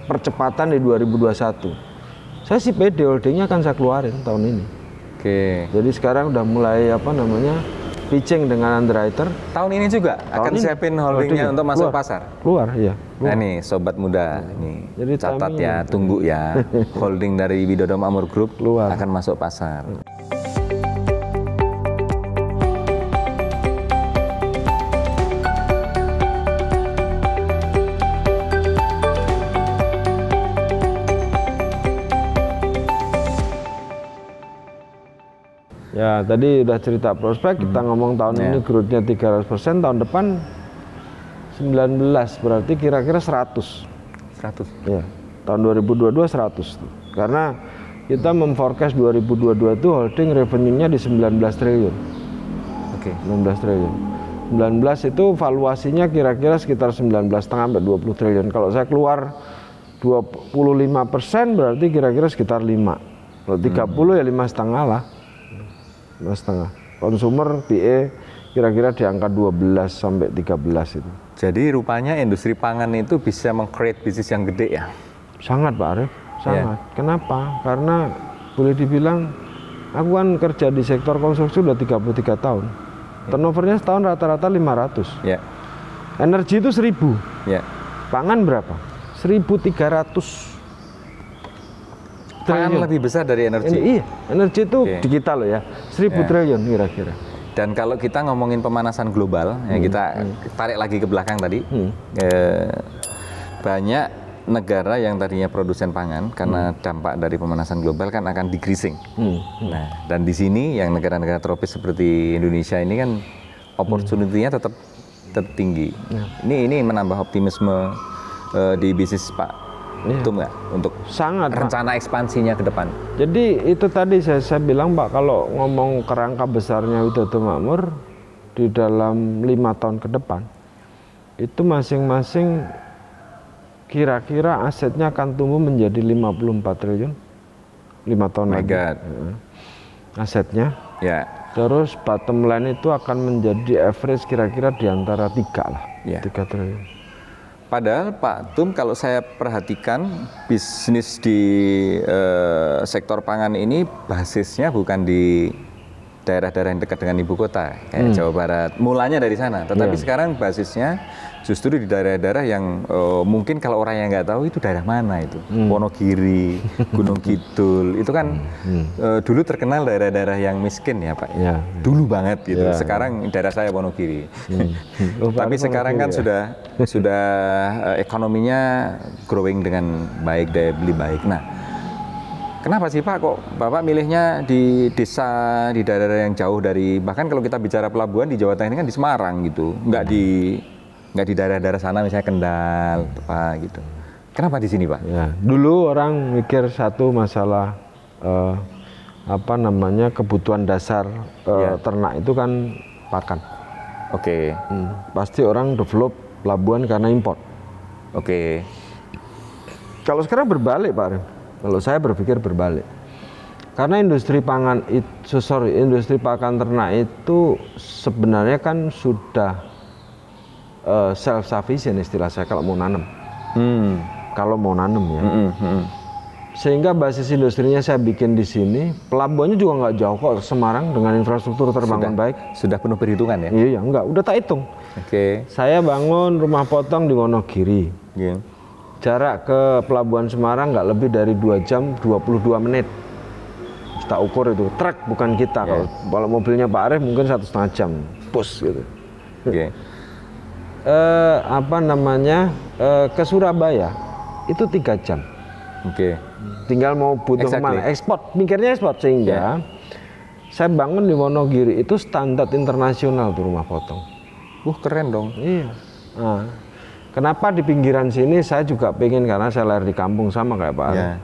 percepatan di 2021. Saya sih pede holdingnya akan saya keluarin tahun ini. Oke. Jadi sekarang udah mulai pitching dengan underwriter. Tahun ini juga akan siapin holdingnya untuk masuk pasar. Keluar, iya. Nah nih sobat muda, nih Jadi catat ya, tunggu ya. Holding dari Widodo Makmur Group akan masuk pasar. Ya, tadi udah cerita prospek, kita ngomong tahun ini growth-nya 300%, tahun depan 19, berarti kira-kira 100. 100? Ya, tahun 2022 100. Karena kita memforecast 2022 itu holding revenue-nya di 19 triliun. Oke. 19 triliun. 19 itu valuasinya kira-kira sekitar 19,5 sampai 20 triliun. Kalau saya keluar 25% berarti kira-kira sekitar 5. Kalau 30 ya 5,5 lah. 5,5. Consumer PE kira-kira di angka 12 sampai 13 itu. Jadi rupanya industri pangan itu bisa meng-create bisnis yang gede ya? Sangat Pak Arief, sangat. Kenapa? Karena boleh dibilang aku kan kerja di sektor konstruksi udah 33 tahun. Turnovernya setahun rata-rata 500. Energi itu 1.000. Pangan berapa? 1.300. Pangan lebih besar dari energi. Iya, energi itu di kita loh ya, 1.000 triliun kira-kira. Dan kalau kita ngomongin pemanasan global, ya kita tarik lagi ke belakang tadi, banyak negara yang tadinya produsen pangan karena dampak dari pemanasan global kan akan decreasing. Nah, dan di sini yang negara-negara tropis seperti Indonesia ini kan opportunity-nya tetap tinggi. Ini menambah optimisme di bisnis Pak Tum nggak untuk sangat rencana ekspansinya ke depan? Jadi itu tadi saya bilang Pak, kalau ngomong kerangka besarnya Widodo Makmur di dalam 5 tahun ke depan itu masing-masing kira-kira asetnya akan tumbuh menjadi 54 triliun 5 tahun lagi. Asetnya. Terus bottom line itu akan menjadi average kira-kira di antara 3 lah. 3 triliun. Padahal Pak Tum, kalau saya perhatikan bisnis di sektor pangan ini basisnya bukan di daerah-daerah yang dekat dengan ibu kota, kayak Jawa Barat. Mulanya dari sana, tetapi sekarang basisnya justru di daerah-daerah yang mungkin kalau orang yang nggak tahu itu daerah mana itu, Wonogiri, Gunung Kidul, itu kan dulu terkenal daerah-daerah yang miskin ya Pak, dulu banget gitu. Sekarang daerah saya Wonogiri, tapi sekarang kan sudah ekonominya growing dengan baik, daya beli baik. Nah, kenapa sih Pak kok Bapak milihnya di desa, di daerah yang jauh dari, bahkan kalau kita bicara pelabuhan di Jawa Tengah ini kan di Semarang gitu, nggak di daerah-daerah sana misalnya Kendal apa gitu. Kenapa di sini Pak? Dulu orang mikir satu masalah kebutuhan dasar ternak itu kan pakan. Pasti orang develop pelabuhan karena import. Kalau sekarang berbalik Pak Rim. Kalau saya berpikir berbalik. Karena industri pangan industri pakan ternak itu sebenarnya kan sudah self sufficient istilah saya kalau mau nanam. Kalau mau nanam ya. Sehingga basis industrinya saya bikin di sini, pelabuhannya juga nggak jauh kok Semarang dengan infrastruktur terbangun baik. Sudah penuh perhitungan ya? Iya, enggak, udah tak hitung. Saya bangun rumah potong di Wonogiri. Jarak ke pelabuhan Semarang nggak lebih dari 2 jam 22 menit. Tak ukur itu, truk bukan kita. Kalau mobilnya Pak Arief mungkin 1,5 jam, push gitu. Ke Surabaya itu 3 jam. Tinggal mau butuh kemana, ekspor, mikirnya ekspor. Sehingga saya bangun di Wonogiri itu standar internasional tuh rumah potong. Keren dong. Iya. Kenapa di pinggiran sini saya juga pengen, karena saya lahir di kampung sama kayak Pak Arief.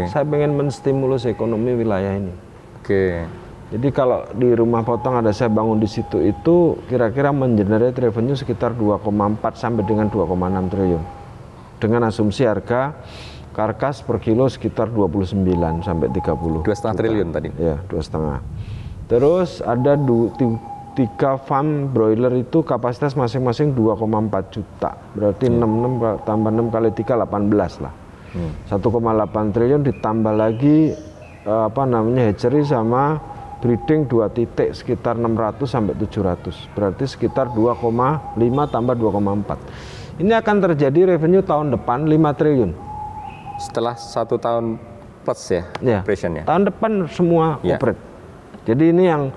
Saya pengen menstimulus ekonomi wilayah ini. Jadi kalau di rumah potong ada saya bangun di situ itu kira-kira mengenerate revenue sekitar 2,4 sampai dengan 2,6 triliun. Dengan asumsi harga karkas per kilo sekitar 29 sampai 30. 2,5 triliun tadi. Ya, 2,5. Terus ada 3 farm broiler itu kapasitas masing-masing 2,4 juta. Berarti 66 tambah 6 kali 3 18 lah. 1,8 triliun ditambah lagi hatchery sama breeding 2 titik sekitar 600 sampai 700. Berarti sekitar 2,5 tambah 2,4. Ini akan terjadi revenue tahun depan 5 triliun. Setelah 1 tahun plus ya, operationnya. Tahun depan semua operate. Jadi ini yang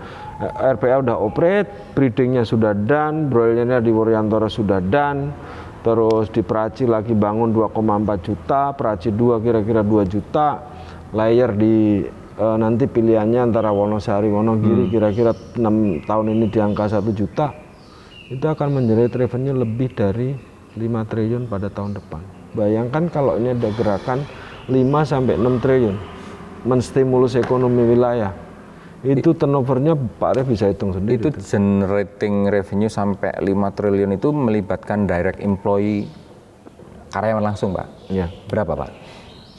RPA udah operate, breedingnya sudah done, broilernya di Wuryantoro sudah done, terus di Peraci lagi bangun 2,4 juta, Peraci 2 kira-kira 2 juta, layer di nanti pilihannya antara Wonosari, Wonogiri kira-kira 6 tahun ini di angka 1 juta, itu akan menjerit revenue lebih dari 5 triliun pada tahun depan. Bayangkan kalau ini ada gerakan 5 sampai 6 triliun, menstimulus ekonomi wilayah. Itu turnovernya Pak Arief bisa hitung sendiri. Itu generating revenue sampai 5 triliun itu melibatkan direct employee karyawan langsung, Pak? Iya. Berapa, Pak?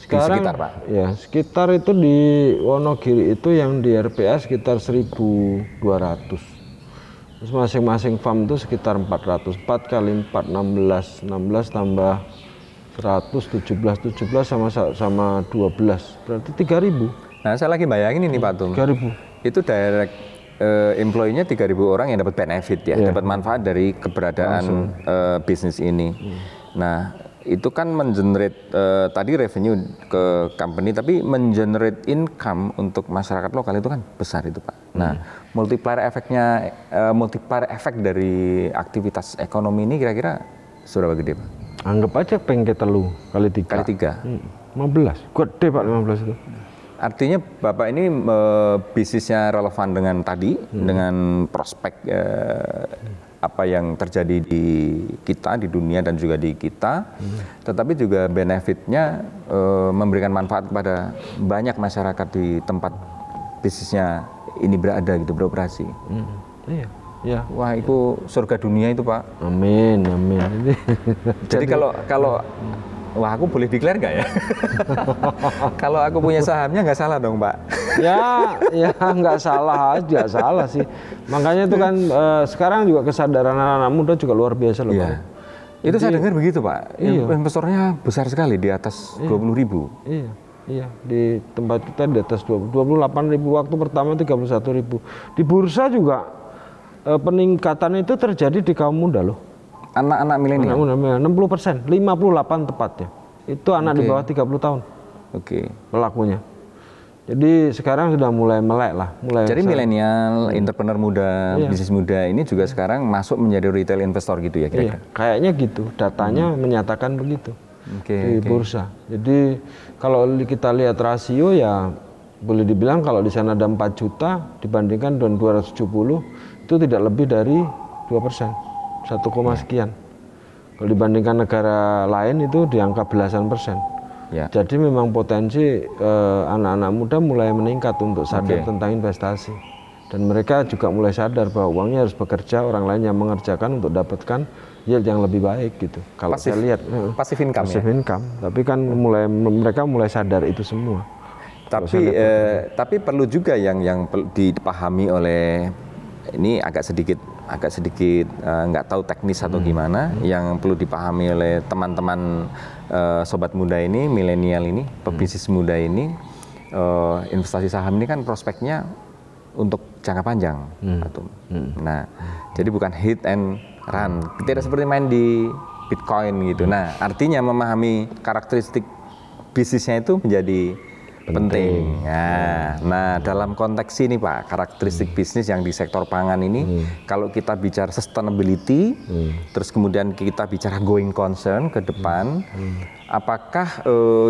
Sekarang, sekitar, Pak? Ya, sekitar itu di Wonogiri itu yang di RPA sekitar 1.200. Terus masing-masing farm itu sekitar 400. 4 kali 4, 16. 16 tambah 100, 17 sama 12. Berarti 3.000. Nah, saya lagi bayangin ini Pak Tum. 3.000. Itu direct employee-nya 3.000 orang yang dapat benefit ya, dapat manfaat dari keberadaan bisnis ini. Nah, itu kan mengenerate tadi revenue ke company, tapi mengenerate income untuk masyarakat lokal itu kan besar itu Pak. Nah, multiplier efek dari aktivitas ekonomi ini kira-kira seberapa gede Pak? Anggap aja pengke telu kali 3. Kali 3. 15. Gede Pak 15 itu. Artinya Bapak ini bisnisnya relevan dengan tadi, dengan prospek apa yang terjadi di kita, di dunia dan juga di kita, tetapi juga benefitnya memberikan manfaat kepada banyak masyarakat di tempat bisnisnya ini berada gitu, beroperasi. Iya. Ya. Wah, itu surga dunia itu Pak. Amin, amin. Jadi kalau wah, aku boleh declare nggak ya? Kalau aku punya sahamnya nggak salah dong, Pak? Ya nggak salah aja, salah sih. Makanya itu kan sekarang juga kesadaran anak-anak muda juga luar biasa loh, Pak. Itu saya dengar begitu, Pak. Investornya besar sekali, di atas 20.000. Iya. Di tempat kita di atas 28.000, waktu pertama 31.000. Di bursa juga peningkatan itu terjadi di kaum muda loh. Anak-anak milenial? 60%, 58 tepatnya. Itu anak di bawah 30 tahun. Pelakunya. Jadi sekarang sudah mulai melek lah. Jadi milenial, entrepreneur muda, bisnis muda ini juga sekarang masuk menjadi retail investor gitu ya kira-kira? Kayaknya gitu, datanya menyatakan begitu di bursa. Jadi kalau kita lihat rasio ya boleh dibilang kalau di sana ada 4 juta dibandingkan dengan 270 itu tidak lebih dari 2%. 1, sekian. Kalau dibandingkan negara lain itu di angka belasan persen. Jadi memang potensi anak-anak muda mulai meningkat untuk sadar tentang investasi. Dan mereka juga mulai sadar bahwa uangnya harus bekerja, orang lain yang mengerjakan untuk dapatkan yield yang lebih baik gitu. Kalau saya lihat pasif income. Pasif income. Tapi kan mereka mulai sadar itu semua. Tapi perlu juga yang dipahami oleh ini agak sedikit nggak tahu teknis atau gimana, yang perlu dipahami oleh teman-teman sobat muda ini, milenial ini, pebisnis muda ini, investasi saham ini kan prospeknya untuk jangka panjang. Nah, jadi bukan hit and run, tidak seperti main di Bitcoin gitu. Nah, artinya memahami karakteristik bisnisnya itu menjadi penting. Nah, dalam konteks ini Pak, karakteristik bisnis yang di sektor pangan ini, kalau kita bicara sustainability, terus kemudian kita bicara going concern ke depan, apakah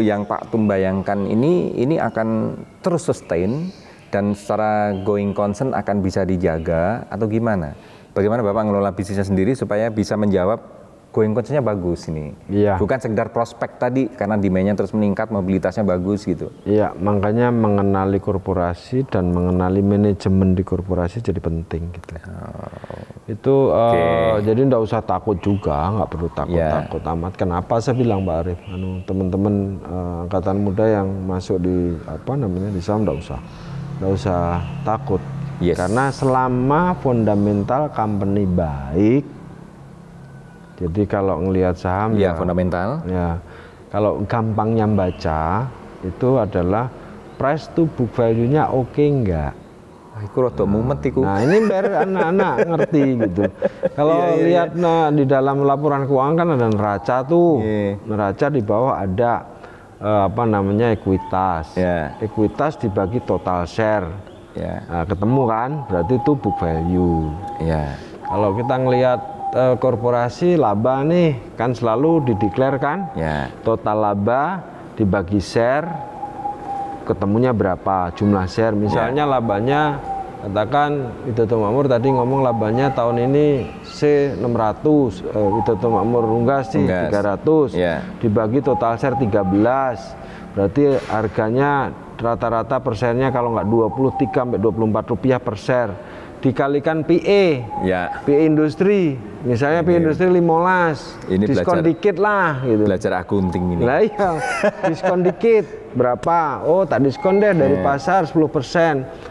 yang Pak Tum bayangkan ini akan terus sustain dan secara going concern akan bisa dijaga atau gimana? Bagaimana Bapak ngelola bisnisnya sendiri supaya bisa menjawab going concern-nya bagus ini. Bukan sekedar prospek tadi karena demand-nya terus meningkat, mobilitasnya bagus gitu. Iya, makanya mengenali korporasi dan mengenali manajemen di korporasi jadi penting gitu. Itu jadi nggak usah takut juga, nggak perlu takut amat. Kenapa saya bilang Pak Arief, teman-teman angkatan muda yang masuk di di saham nggak usah takut. Yes. Karena selama fundamental company baik, jadi kalau ngelihat saham ya fundamental. Ya, kalau gampangnya baca itu adalah price to book value-nya oke enggak? Iku rada mumet iku. Nah, ini biar anak-anak ngerti gitu. Kalau lihat nah, di dalam laporan keuangan kan ada neraca tuh. Neraca di bawah ada apa namanya ekuitas. Ekuitas dibagi total share. Nah, ketemu kan? Berarti itu book value. Kalau kita ngelihat korporasi laba nih kan selalu dideklar kan? Total laba dibagi share. Ketemunya berapa jumlah share, misalnya labanya katakan Widodo Makmur tadi ngomong labanya tahun ini C600, Widodo Makmur Unggas sih 300, dibagi total share 13, berarti harganya rata-rata persennya kalau nggak 23 sampai 24 rupiah per share, dikalikan PE, PE industri, misalnya PE industri 15, ini diskon dikit lah gitu. Belajar akunting ini. Lah iya, diskon dikit berapa? Oh tak diskon deh dari pasar 10%.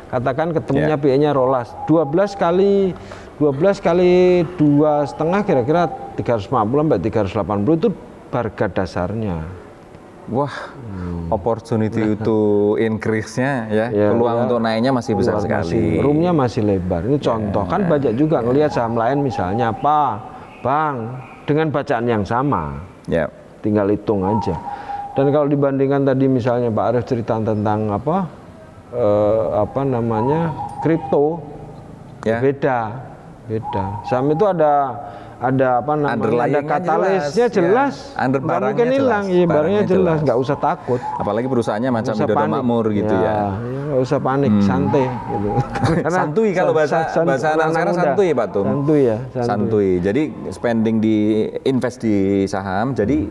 Katakan ketemunya PE-nya rolas 12 kali 2,5 kira-kira 350 sampai 380 itu harga dasarnya. Wah, opportunity itu increase-nya peluang untuk naiknya masih besar sekali. Roomnya masih lebar. Ini contoh kan banyak juga ngelihat saham lain misalnya apa, Bang, dengan bacaan yang sama. Tinggal hitung aja. Dan kalau dibandingkan tadi misalnya Pak Arief cerita tentang apa namanya kripto, beda. Saham itu ada apa namanya, ada katalisnya jelas, nggak mungkin hilang, barangnya jelas, nggak usah takut. Apalagi perusahaannya macam Widodo Makmur gitu nggak usah panik, santai gitu. Santuy kalau bahasa anak sekarang santuy Pak Tum. Santuy. Jadi spending di invest di saham, jadi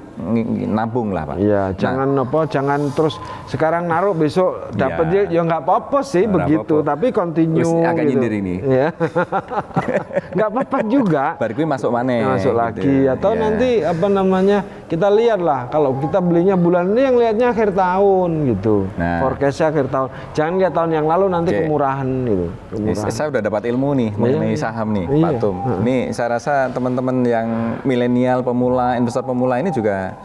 nabung lah Pak. Jangan terus sekarang naruh besok dapat ya nggak apa-apa sih begitu, tapi continue. Agak nyindir ini. Nggak apa-apa juga. Bariku masuk masuk lagi atau nanti apa namanya kita lihat lah, kalau kita belinya bulan ini yang lihatnya akhir tahun gitu, forecastnya akhir tahun, jangan lihat tahun yang lalu nanti kemurahan gitu. Saya udah dapat ilmu nih mengenai saham nih Pak Tum. Ini saya rasa teman-teman yang milenial pemula, investor pemula ini juga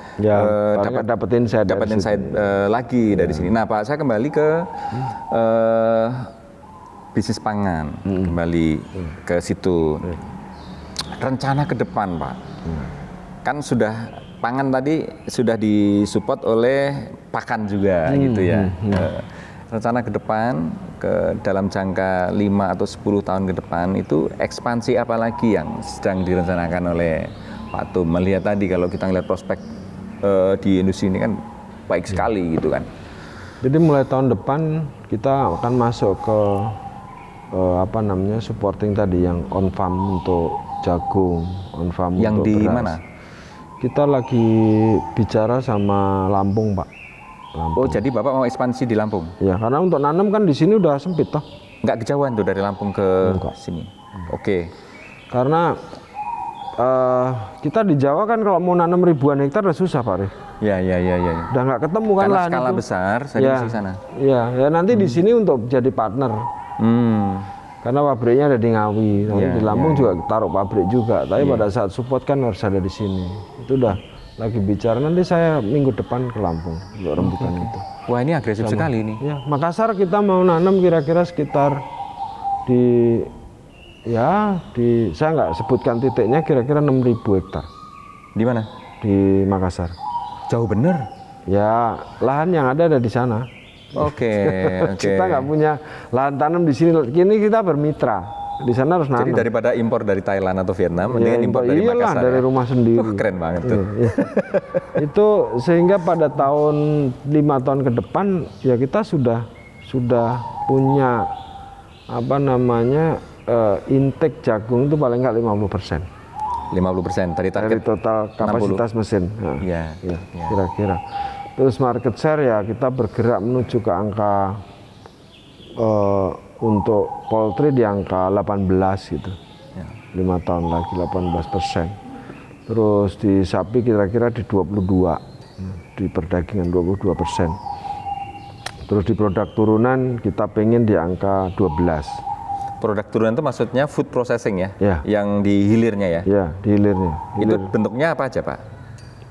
dapat insight lagi dari sini. Nah Pak, saya kembali ke bisnis pangan, kembali ke situ. Rencana ke depan Pak, kan sudah pangan tadi sudah disupport oleh pakan juga gitu ya. Rencana ke depan dalam jangka 5 atau 10 tahun ke depan itu ekspansi apa lagi yang sedang direncanakan oleh Pak Tum? Melihat tadi kalau kita ngelihat prospek di industri ini kan baik sekali gitu kan. Jadi mulai tahun depan kita akan masuk ke apa namanya supporting tadi yang on farm untuk jagung, on farm yang untuk di beras. mana? Kita lagi bicara sama Lampung Pak. Oh jadi Bapak mau ekspansi di Lampung? Ya karena untuk nanam kan di sini udah sempit toh. Nggak kejauhan tuh dari Lampung ke sini? Oke. Karena kita di Jawa kan kalau mau nanam ribuan hektar udah susah Pak Arief. Ya. Udah nggak ketemu kan lahan itu. Skala besar, saya di sana. Ya nanti di sini untuk jadi partner. Karena pabriknya ada di Ngawi, nanti di Lampung juga taruh pabrik juga. Tapi pada saat support kan harus ada di sini. Itu udah lagi bicara. Nanti saya minggu depan ke Lampung untuk rembukan itu. Wah ini agresif sekali ini. Ya, Makassar kita mau nanam kira-kira sekitar saya nggak sebutkan titiknya, kira-kira 6.000 hektar. Di mana? Di Makassar. Jauh bener. Ya lahan yang ada di sana. Oke. Kita nggak punya lahan tanam di sini. Kini kita bermitra di sana harus nanam. Jadi daripada impor dari Thailand atau Vietnam, mendingan impor dari Makassar. Dari rumah sendiri. Keren banget tuh. Itu sehingga pada tahun 5 tahun ke depan ya kita sudah punya apa namanya intake jagung itu paling nggak 50%. 50% dari target dari total kapasitas 60. Mesin. Kira-kira. Terus market share ya kita bergerak menuju ke angka untuk poultry di angka 18 gitu. 5 tahun lagi 18%. Terus di sapi kira-kira di 22, di perdagangan 22%. Terus di produk turunan kita pengen di angka 12. Produk turunan itu maksudnya food processing ya? Ya. Yang di hilirnya ya? Ya, di hilirnya. Itu bentuknya apa aja, Pak?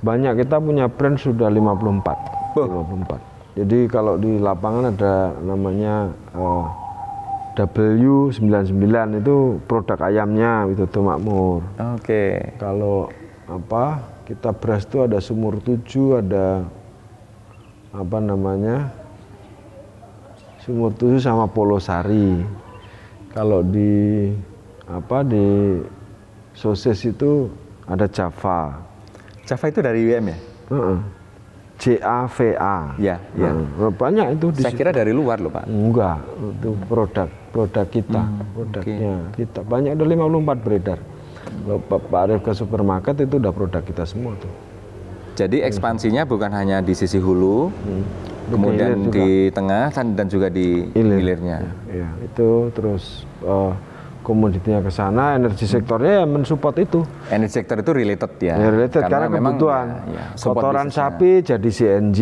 Banyak, kita punya brand sudah 54. Oh. 54. Jadi kalau di lapangan ada namanya W99 itu produk ayamnya Widodo Makmur. Oke. Kalau apa kita beras itu ada Sumur 7, ada apa namanya Sumur 7 sama Polosari. Kalau di apa di sosis itu ada Java. Java itu dari WM ya? JAVA. Ya, ya. Banyak itu. Saya kira dari luar loh, Pak. Enggak, itu produk kita, produknya kita. Banyak, ada 54 beredar. Kalau Pak Arief ke supermarket itu udah produk kita semua tuh. Jadi ekspansinya bukan hanya di sisi hulu, kemudian di tengah dan juga di hilirnya. Ya, itu terus komoditinya ke sana, energi sektornya ya mensupport itu. Energi sektor itu related ya. Ya related karena kebutuhan. Kotoran sapi jadi CNG.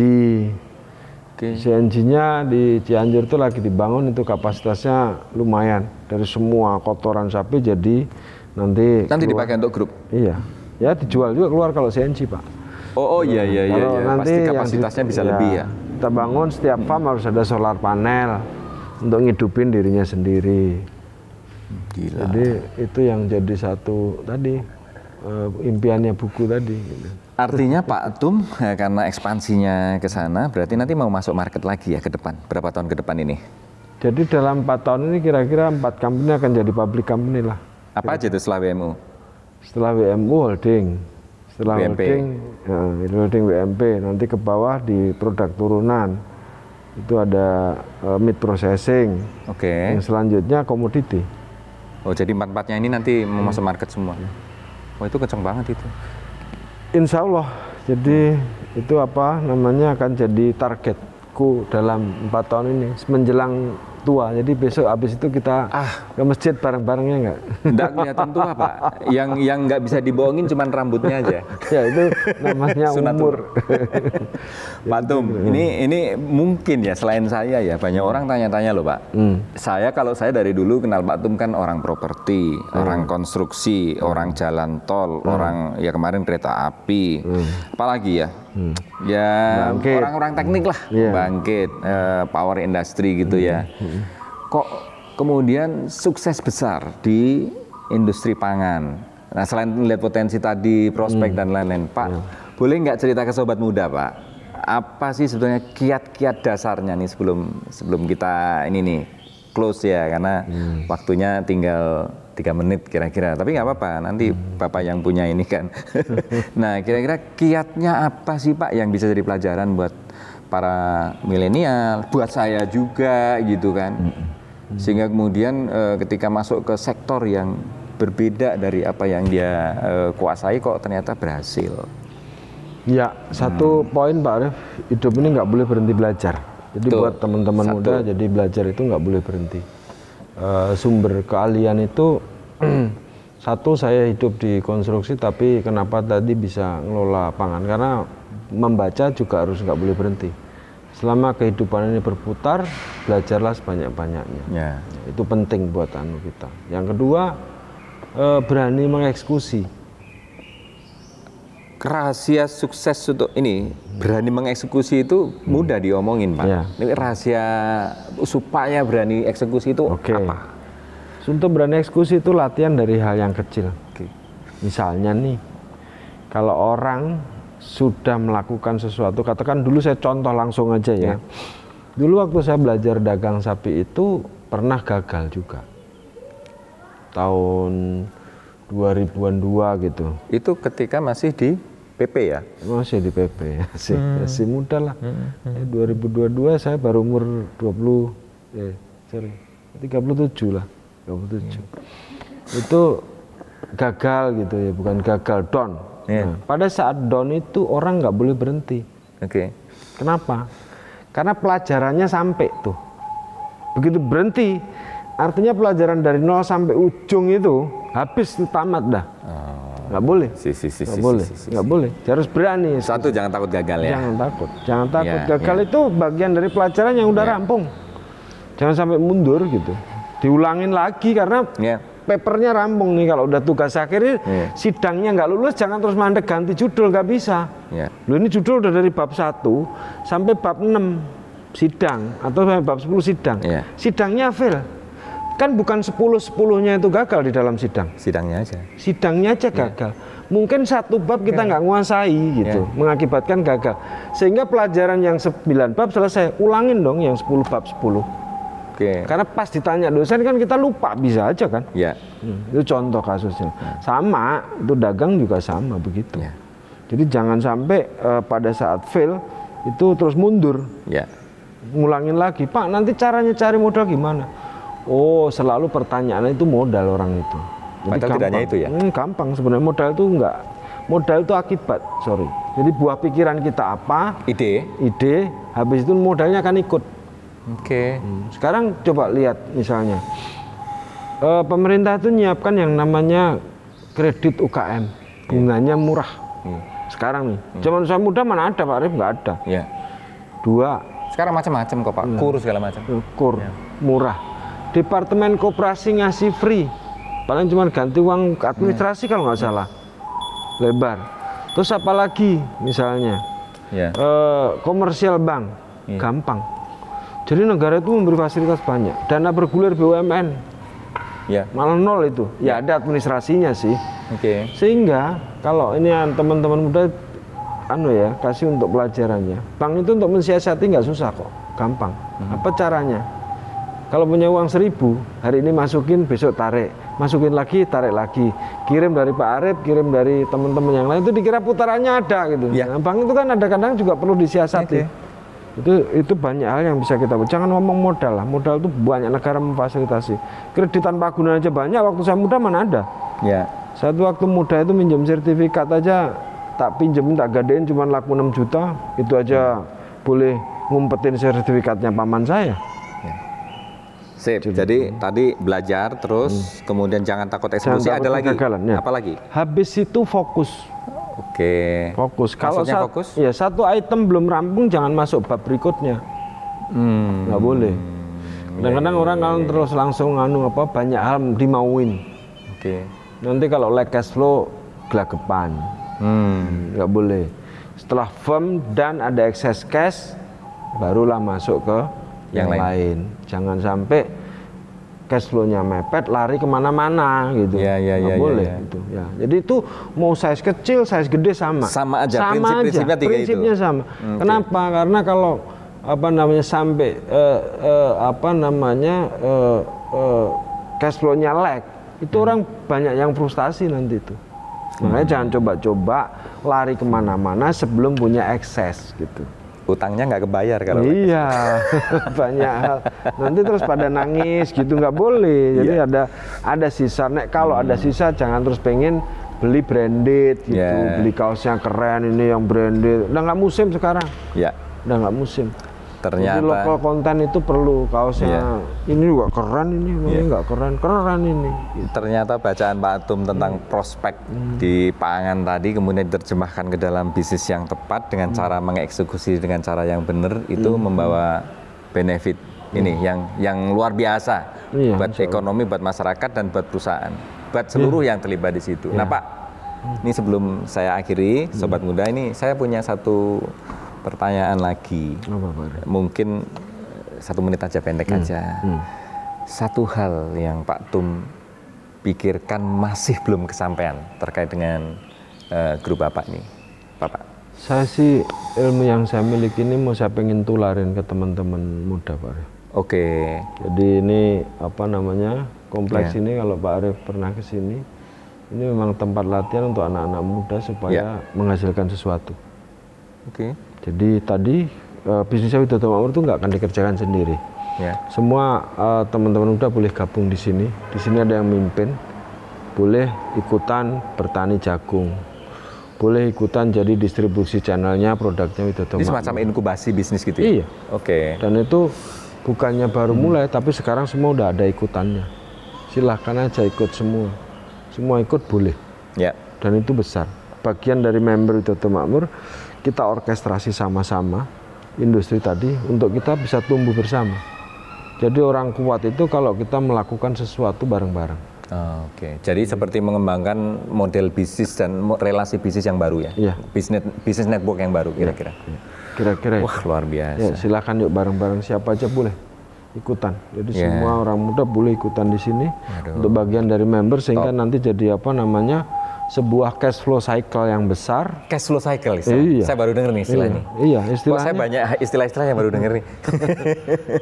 CNG-nya di Cianjur itu lagi dibangun, itu kapasitasnya lumayan. Dari semua kotoran sapi jadi nanti dipakai untuk grup. Iya. Ya dijual juga keluar kalau CNG, Pak. Oh iya. Nanti pasti kapasitasnya bisa lebih ya. Kita bangun setiap farm harus ada solar panel untuk ngidupin dirinya sendiri. Gila. Jadi itu yang jadi satu tadi impiannya buku tadi. Gitu. Artinya Pak Tum karena ekspansinya ke sana, berarti nanti mau masuk market lagi ya ke depan, berapa tahun ke depan ini? Jadi dalam 4 tahun ini kira-kira 4 company akan jadi public company lah. Apa aja itu setelah WMU? Setelah WMU holding, setelah WMP. holding WMP, nanti ke bawah di produk turunan itu ada meat processing. Oke. Yang selanjutnya komoditi. Oh jadi 4-4-nya ini nanti mau masuk market semua. Oh itu kenceng banget itu. Insya Allah. Jadi itu apa namanya akan jadi targetku dalam 4 tahun ini menjelang tua. Jadi besok habis itu kita ke masjid bareng-barengnya enggak? Enggak kelihatan tua, Pak. Yang enggak bisa dibohongin cuman rambutnya aja. Ya itu namanya umur. Pak Tum, ini mungkin ya selain saya ya banyak orang tanya-tanya loh, Pak. Kalau saya dari dulu kenal Pak Tum kan orang properti, orang konstruksi, orang jalan tol, orang ya kemarin kereta api, apalagi ya. Ya orang-orang teknik lah, bangkit, power industry gitu ya. Kok kemudian sukses besar di industri pangan. Nah selain melihat potensi tadi, prospek dan lain-lain, Pak, boleh nggak cerita ke sobat muda, Pak? Apa sih sebetulnya kiat-kiat dasarnya nih sebelum kita ini nih close ya, karena waktunya tinggal 3 menit kira-kira. Tapi nggak apa-apa, nanti Bapak yang punya ini kan. Nah kira-kira kiatnya apa sih Pak yang bisa jadi pelajaran buat para milenial, buat saya juga gitu kan. Sehingga kemudian ketika masuk ke sektor yang berbeda dari apa yang dia kuasai kok ternyata berhasil. Ya, satu poin Pak Arief, hidup ini nggak boleh berhenti belajar. Jadi buat teman-teman muda, jadi belajar itu nggak boleh berhenti. Sumber keahlian itu satu, saya hidup di konstruksi, tapi kenapa tadi bisa ngelola pangan? Karena membaca juga harus nggak boleh berhenti. Selama kehidupan ini berputar, belajarlah sebanyak-banyaknya. Ya. Itu penting buat kita. Yang kedua, berani mengeksekusi. Rahasia sukses untuk ini berani mengeksekusi itu mudah diomongin Pak. Ya. Ini rahasia supaya berani eksekusi itu apa? Untuk berani eksekusi itu latihan dari hal yang kecil. Misalnya nih, kalau orang sudah melakukan sesuatu, katakan dulu saya contoh langsung aja ya. Dulu waktu saya belajar dagang sapi itu pernah gagal juga. Tahun 2000-an 2 gitu. Itu ketika masih di PP ya? Masih di PP, masih muda lah. 2022 saya baru umur 37 lah. 37. Itu gagal gitu ya, bukan gagal, down. Nah, pada saat down itu orang nggak boleh berhenti. Kenapa? Karena pelajarannya sampai tuh. Begitu berhenti, artinya pelajaran dari 0 sampai ujung itu habis, tamat dah. Nggak boleh. Nggak boleh. Harus berani. Satu, jangan takut gagal ya. Jangan takut gagal itu bagian dari pelajaran yang udah rampung. Jangan sampai mundur gitu. diulangin lagi karena Ya. papernya rampung nih. Kalau udah tugas akhir sidangnya nggak lulus, jangan terus mandek ganti judul, nggak bisa. Ya. Loh, ini judul udah dari bab 1 sampai bab 6 sidang atau sampai bab 10 sidang. Ya. Sidangnya fail. Kan bukan 10-10-nya itu gagal di dalam sidang. Sidangnya aja. Sidangnya aja gagal. Mungkin satu bab kita nggak nguasai gitu, mengakibatkan gagal. Sehingga pelajaran yang 9 bab selesai, ulangin dong yang 10 bab 10. Oke. Karena pas ditanya dosen kan kita lupa, bisa aja kan. Ya. Itu contoh kasusnya. Sama, itu dagang juga sama begitu. Ya. Jadi jangan sampai pada saat fail itu terus mundur. Ya. Ngulangin lagi, Pak nanti caranya cari modal gimana? Oh, selalu pertanyaan itu modal orang itu. Jadi Padahal tidak hanya itu ya? Gampang sebenarnya, modal itu enggak. Modal itu akibat, sorry. Jadi buah pikiran kita apa? Ide. Habis itu modalnya akan ikut. Oke. Sekarang coba lihat misalnya, pemerintah itu nyiapkan yang namanya kredit UKM, bunganya murah. Sekarang nih, zaman saya muda mana ada Pak Arif, nggak ada. Ya. 2, Sekarang macam-macam kok Pak, kur segala macam. kur, murah. Departemen Koperasi ngasih free, paling cuma ganti uang administrasi kalau nggak salah, lebar. Terus apa lagi misalnya, Ya. komersial bank, gampang. Jadi negara itu memberi fasilitas banyak, dana bergulir BUMN, Ya. malah 0 itu. Ya ada administrasinya sih. Oke. Sehingga kalau ini teman-teman muda kasih untuk pelajarannya. Bank itu untuk mensiasati nggak susah kok, gampang. Apa caranya? Kalau punya uang 1.000, hari ini masukin, besok tarik, masukin lagi, tarik lagi, kirim dari Pak Arif, kirim dari teman-teman yang lain, itu dikira putarannya ada gitu. Ya. Nah, bank itu kan ada kadang juga perlu disiasati. Itu banyak hal yang bisa kita buat. Jangan ngomong modal lah, modal itu banyak negara memfasilitasi. Kredit tanpa guna aja banyak. Waktu saya muda mana ada? Ya. Satu waktu muda itu minjem sertifikat aja, tak pinjemin, tak gadein cuma laku 6 juta, itu aja boleh ngumpetin sertifikatnya paman saya. Sip. Jadi tadi belajar terus, kemudian jangan takut eksekusi. Ada lagi? Apa lagi? Habis itu fokus. Oke. Fokus. Kalau fokus? Ya, satu item belum rampung, jangan masuk bab berikutnya. Nggak boleh. Kadang-kadang orang kalau terus langsung banyak hal dimauin. Oke. Nanti kalau lag cash flow gelagapan. Nggak boleh. Setelah firm dan ada excess cash, barulah masuk ke yang lain. Jangan sampai cash flow-nya mepet, lari kemana-mana gitu. Nggak boleh. Gitu. Ya. Jadi itu mau size kecil, size gede sama. Sama aja. Prinsipnya tiga prinsipnya itu. sama. Kenapa? Karena kalau sampai cash flow-nya lag, itu orang banyak yang frustasi nanti itu. Makanya jangan coba-coba lari kemana-mana sebelum punya ekses gitu. Utangnya nggak kebayar kalau iya. Banyak hal nanti terus pada nangis gitu, nggak boleh. Jadi ada sisa. Kalau ada sisa jangan terus pengen beli branded gitu, beli kaosnya keren, ini yang branded. Udah nggak musim sekarang. Udah nggak musim. Ternyata jadi lokal konten itu perlu, kaosnya ini juga keren, ini nggak keren ini. Ternyata bacaan Pak Atum tentang prospek di pangan tadi kemudian diterjemahkan ke dalam bisnis yang tepat dengan cara mengeksekusi dengan cara yang benar, itu membawa benefit ini yang luar biasa buat ekonomi, buat masyarakat dan buat perusahaan, buat seluruh yang terlibat di situ. Nah Pak, ini sebelum saya akhiri, Sobat Muda, ini saya punya satu pertanyaan lagi. Mungkin 1 menit aja, pendek aja. Satu hal yang Pak Tum pikirkan masih belum kesampaian terkait dengan grup Bapak ini, Bapak. Saya sih ilmu yang saya miliki ini mau saya pengen tularin ke teman-teman muda, Pak Arif. Oke. Jadi ini kompleks ini kalau Pak Arif pernah ke sini, ini memang tempat latihan untuk anak-anak muda supaya menghasilkan sesuatu. Oke. Jadi tadi bisnisnya Widodo Makmur itu nggak akan dikerjakan sendiri. Semua teman-teman muda boleh gabung di sini. Di sini ada yang mimpin, boleh ikutan bertani jagung, boleh ikutan jadi distribusi channelnya produknya Widodo Makmur. Ini semacam inkubasi bisnis gitu ya? Iya. Oke. Dan itu bukannya baru mulai, tapi sekarang semua udah ada ikutannya. Silahkan aja ikut semua. Semua ikut boleh. Dan itu besar. Bagian dari member Widodo Makmur, kita orkestrasi sama-sama industri tadi untuk kita bisa tumbuh bersama. Jadi orang kuat itu kalau kita melakukan sesuatu bareng-bareng. Oke, jadi seperti mengembangkan model bisnis dan relasi bisnis yang baru ya? Iya. Bisnis network yang baru kira-kira? Kira-kira. Wah, luar biasa. Ya, silakan yuk bareng-bareng, siapa aja boleh ikutan. Jadi semua orang muda boleh ikutan di sini. Untuk bagian dari member sehingga nanti jadi apa namanya, sebuah cash flow cycle yang besar. Cash flow cycle istilahnya. Iya. Saya baru dengar nih istilahnya. Iya, Kok saya banyak istilah-istilah yang baru dengar nih.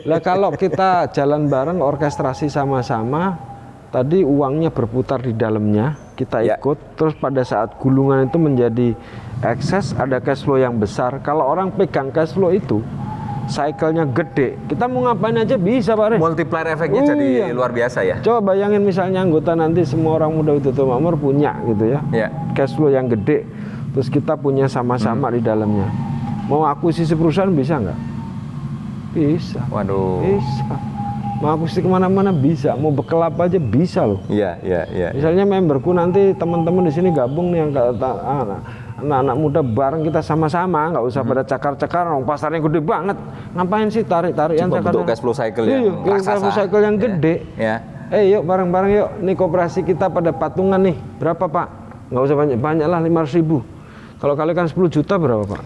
Lah kalau kita jalan bareng orkestrasi sama-sama, tadi uangnya berputar di dalamnya, kita ikut, terus pada saat gulungan itu menjadi ekses, ada cash flow yang besar. Kalau orang pegang cash flow itu, cycle-nya gede, kita mau ngapain aja bisa, Pak Re. Multiplier efeknya jadi luar biasa ya. Coba bayangin misalnya anggota nanti semua orang muda Widodo Makmur punya gitu ya, cash flow yang gede, terus kita punya sama-sama di dalamnya. Mau akuisisi perusahaan bisa nggak? Bisa. Waduh. Bisa. Mau akuisisi kemana-mana bisa, mau bekel apa aja bisa loh. Iya. Misalnya memberku nanti teman-teman di sini gabung nih yang anak-anak muda bareng kita sama-sama, nggak usah pada cakar-cakar, pasarnya gede banget. Ngapain sih tarik-tarikan cakar? Bentuk cash flow cycle yang raksasa. Cash flow cycle yang gede. Ya. Yuk bareng-bareng yuk. Nih koperasi kita pada patungan nih. Berapa Pak? Nggak usah banyak-banyak lah, 500.000. Kalau kalikan 10 juta berapa Pak?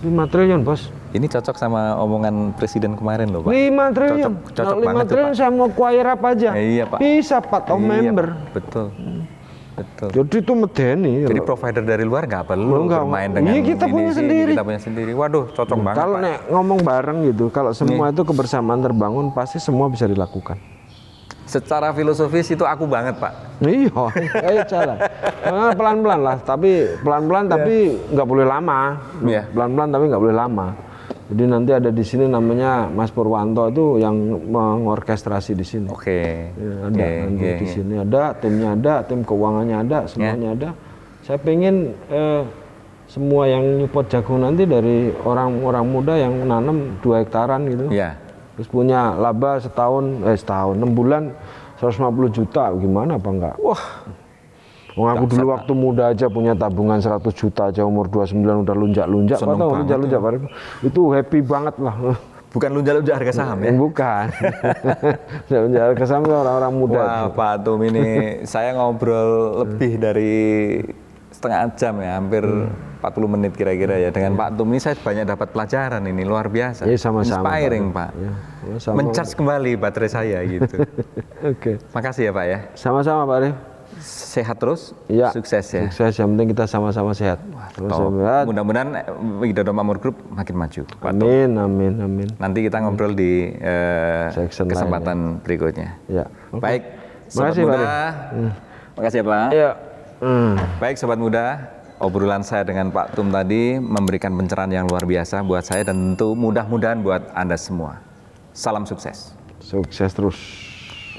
5 triliun bos. Ini cocok sama omongan presiden kemarin loh Pak. 5 triliun. Cocok Kalau 5 triliun saya mau acquire apa aja. Iya Pak. Bisa Pak, top member. Betul. Jadi itu medeni. Jadi provider dari luar nggak perlu bermain dengan kita punya sendiri. Kita punya sendiri. Waduh, cocok banget. Kalau ngomong bareng gitu, kalau semua itu kebersamaan terbangun, pasti semua bisa dilakukan. Secara filosofis itu aku banget Pak. Iya, ayo jalan. Pelan-pelan lah, tapi pelan-pelan tapi nggak boleh lama. Pelan-pelan tapi nggak boleh lama. Jadi nanti ada di sini namanya Mas Purwanto itu yang mengorkestrasi di sini. Oke. Ada nanti di sini ada, timnya ada, tim keuangannya ada, semuanya ada. Saya pengen semua yang nyupot jagung nanti dari orang-orang muda yang nanam 2 hektaran gitu. Iya. Terus punya laba setahun 6 bulan 150 juta, gimana apa enggak? Wah. Aku dulu waktu muda aja punya tabungan 100 juta aja, umur 29 udah lunjak-lunjak. Apa tau lunjak-lunjak Pak? Itu happy banget lah. Bukan lunjak-lunjak harga saham ya? Bukan. Lunjak harga saham itu orang-orang muda. Wah Pak Tum ini saya ngobrol lebih dari setengah jam ya, hampir 40 menit kira-kira ya. Dengan Pak Tum ini saya banyak dapat pelajaran ini, luar biasa. Ya, sama-sama, inspiring Pak. Men-charge kembali baterai saya gitu. Oke. Makasih ya Pak ya. Sama-sama Pak Arif. Sehat terus, sukses ya. Sukses, yang penting kita sama-sama sehat. Mudah-mudahan Widodo Makmur Group makin maju. Amin. Nanti kita ngobrol di kesempatan berikutnya. Ya. Baik, sobat muda. Makasih ya Pak. Ya. Baik sobat muda, obrolan saya dengan Pak Tum tadi memberikan pencerahan yang luar biasa buat saya dan tentu mudah-mudahan buat Anda semua. Salam sukses. Sukses terus.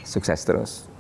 Sukses terus.